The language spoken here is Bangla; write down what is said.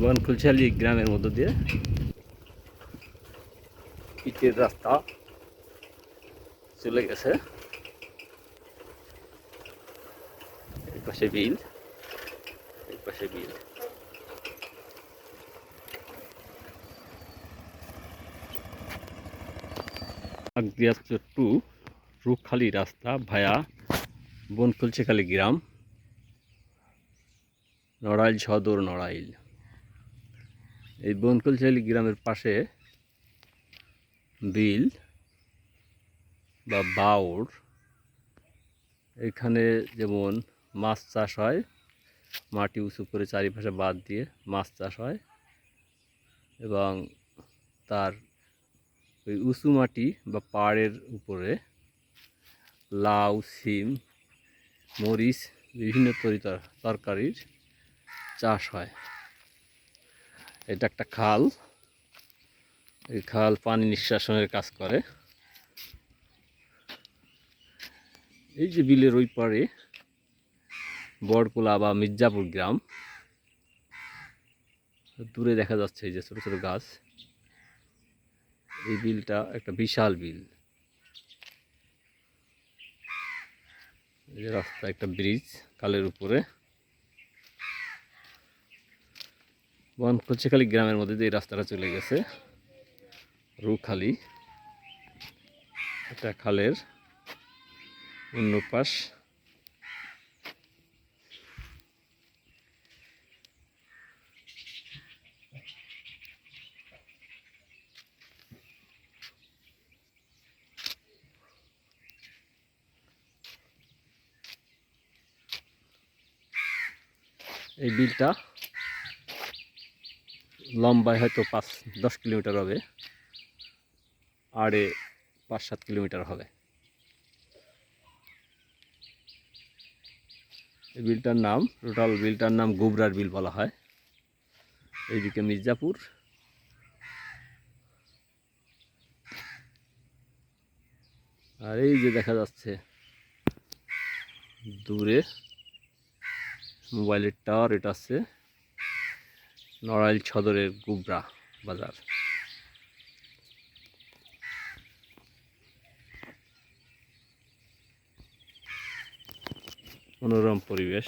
বনকুলশালী গ্রামের মধ্য দিয়ে ইটের রাস্তা চলে গেছে। এই পাশে বিল, এই পাশে বিল। আগ্রিয়াচর টু রূপখালী রাস্তা ভায়া বনকুলশালী গ্রাম, নড়াইল সদর নড়াইল। এই বনকুলশালী গ্রামের পাশে বিল বা বাউর, এখানে যেমন মাছ চাষ হয়, মাটি উঁচু করে চারিপাশে বাঁধ দিয়ে মাছ চাষ হয় এবং তার ওই উঁচু মাটি বা পাড়ের উপরে লাউ, সিম, মরিচ, বিভিন্ন তরকারির চাষ হয়। এটা একটা খাল, এই খাল পানি নিষ্কাশনের কাজ করে। এই যে বিলের ওই পারে বড়কুলা বা মির্জাপুর গ্রাম, দূরে দেখা যাচ্ছে এই যে ছোট ছোট গাছ। এই বিলটা একটা বিশাল বিল। এই যে রাস্তা, একটা ব্রিজ খালের উপরে। বনকুলশালী গ্রামের মধ্যে দিয়ে এই রাস্তাটা চলে গেছে রূপখালী। এটা খালের অন্য পাশ। এই বিলটা লম্বায় হয়তো 5-10 কিলোমিটার হবে, আড়ে 5-7 কিলোমিটার হবে। এই বিলটার নাম, টোটাল বিলটার নাম গোবরার বিল বলা হয়। এইদিকে মির্জাপুর, আর এই যে দেখা যাচ্ছে দূরে মোবাইলের টাওয়ার, এটা আছে নড়াইল সদরের গোবরা বাজার। মনোরম পরিবেশ।